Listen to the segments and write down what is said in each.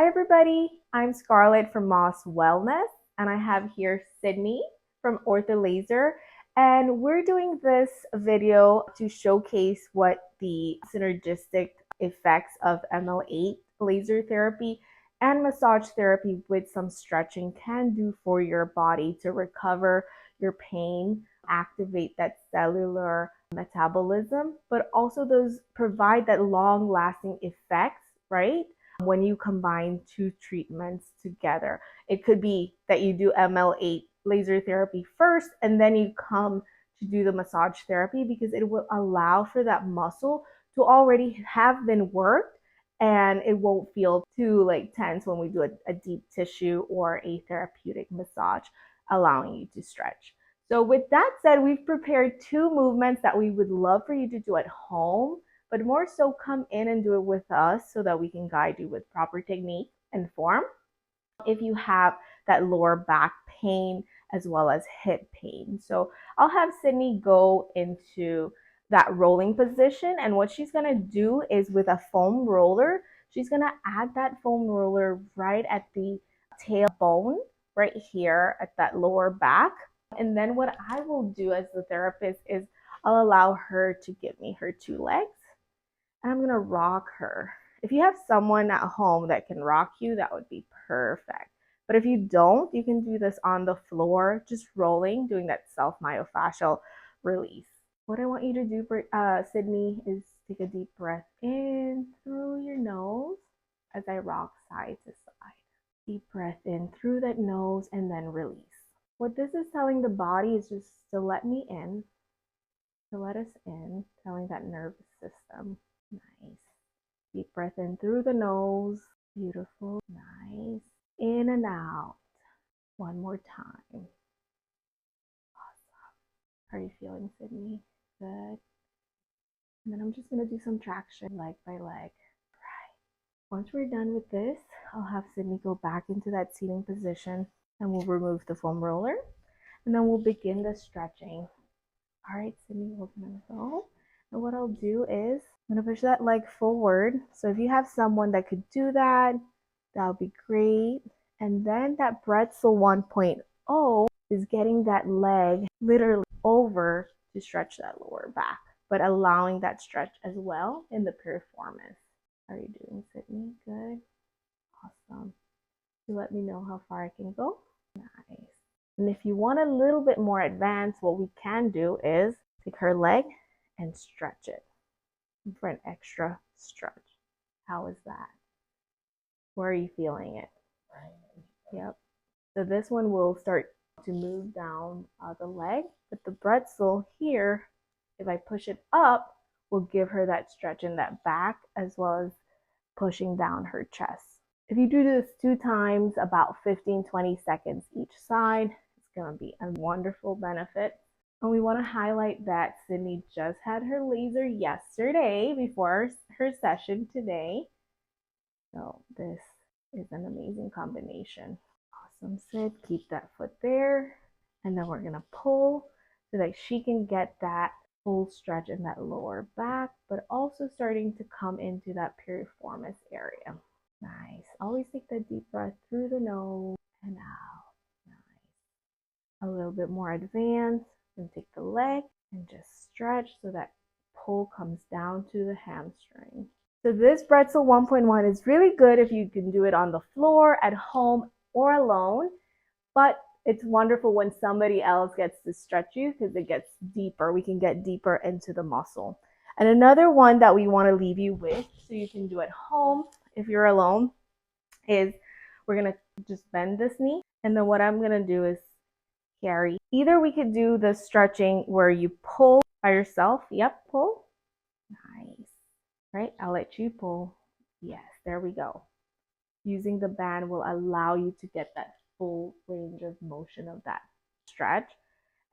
Hi everybody, I'm Scarlett from Moss Wellness, and I have here Sydney from Ortho Laser, and we're doing this video to showcase what the synergistic effects of ML8 laser therapy and massage therapy with some stretching can do for your body to recover your pain, activate that cellular metabolism, but also those provide that long-lasting effects, right? When you combine two treatments together. It could be that you do ML8 laser therapy first and then you come to do the massage therapy because it will allow for that muscle to already have been worked and it won't feel too tense when we do a deep tissue or a therapeutic massage, allowing you to stretch. So with that said, we've prepared two movements that we would love for you to do at home, but more so come in and do it with us so that we can guide you with proper technique and form. If you have that lower back pain as well as hip pain. So I'll have Sydney go into that rolling position, and what she's gonna do is with a foam roller, she's gonna add that foam roller right at the tailbone, right here at that lower back. And then what I will do as the therapist is I'll allow her to give me her two legs and I'm gonna rock her. If you have someone at home that can rock you, that would be perfect. But if you don't, you can do this on the floor, just rolling, doing that self-myofascial release. What I want you to do, Sydney, is take a deep breath in through your nose as I rock side to side. Deep breath in through that nose and then release. What this is telling the body is just to let me in, to let us in, telling that nervous system. Nice. Deep breath in through the nose. Beautiful. Nice. In and out. One more time. Awesome. How are you feeling, Sydney? Good. And then I'm just going to do some traction leg by leg. Right. Once we're done with this, I'll have Sydney go back into that seating position and we'll remove the foam roller. And then we'll begin the stretching. All right, Sydney, we're going to go. And what I'll do is I'm going to push that leg forward. So if you have someone that could do that, that would be great. And then that Bretzel 1.0 is getting that leg literally over to stretch that lower back, but allowing that stretch as well in the piriformis. How are you doing, Sydney? Good. Awesome. You let me know how far I can go. Nice. And if you want a little bit more advanced, what we can do is take her leg and stretch it for an extra stretch. How is that? Where are you feeling it? Yep. So this one will start to move down the leg, but the Bretzel here, if I push it up, will give her that stretch in that back as well as pushing down her chest. If you do this 2 times, about 15-20 seconds each side, it's going to be a wonderful benefit. And we want to highlight that Sydney just had her laser yesterday before her session today. So this is an amazing combination. Awesome, Sid. Keep that foot there. And then we're going to pull so that she can get that full stretch in that lower back, but also starting to come into that piriformis area. Nice. Always take that deep breath through the nose and out. Nice. A little bit more advanced. And take the leg and just stretch so that pull comes down to the hamstring. So this Bretzel 1.1 is really good if you can do it on the floor, at home, or alone. But it's wonderful when somebody else gets to stretch you because it gets deeper. We can get deeper into the muscle. And another one that we want to leave you with, so you can do at home if you're alone, is we're going to just bend this knee. And then what I'm going to do is carry. Either we could do the stretching where you pull by yourself. Yep, pull. Nice. Right, I'll let you pull. Yes, there we go. Using the band will allow you to get that full range of motion of that stretch.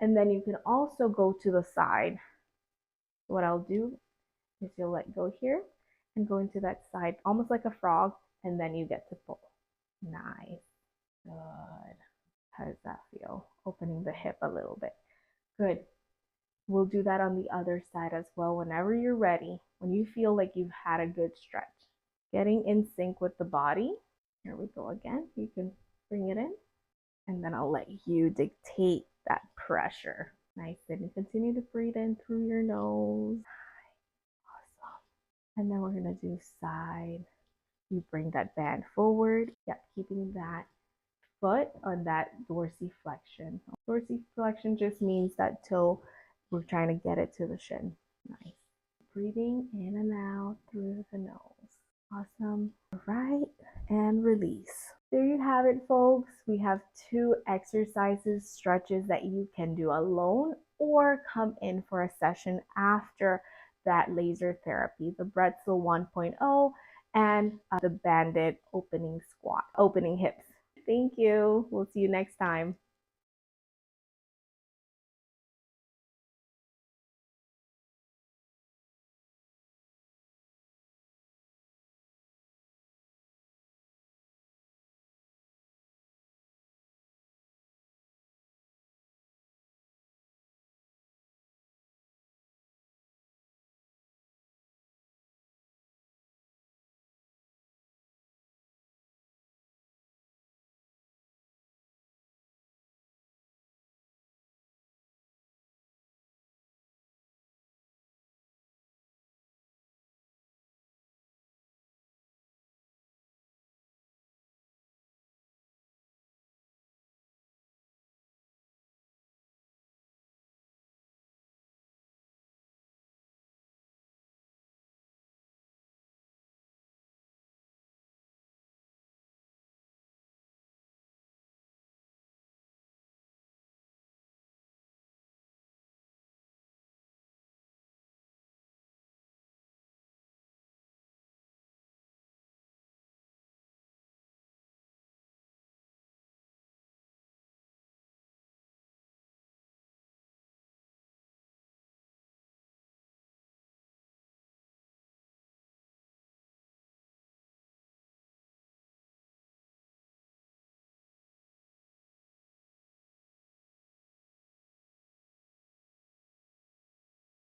And then you can also go to the side. What I'll do is you'll let go here and go into that side, almost like a frog, and then you get to pull. Nice. Good. How does that feel? Opening the hip a little bit. Good. We'll do that on the other side as well whenever you're ready, when you feel like you've had a good stretch. Getting in sync with the body Here we go again. You can bring it in, and then I'll let you dictate that pressure. Nice, and continue to breathe in through your nose. Awesome. And then we're gonna do side. You bring that band forward. Yep, keeping that foot on that dorsiflexion. Dorsiflexion just means that toe, we're trying to get it to the shin. Nice. Breathing in and out through the nose. Awesome. All right, and release. There you have it, folks. We have 2 exercises, stretches that you can do alone or come in for a session after that laser therapy, the Bretzel 1.0 and the banded opening squat, opening hips. Thank you. We'll see you next time.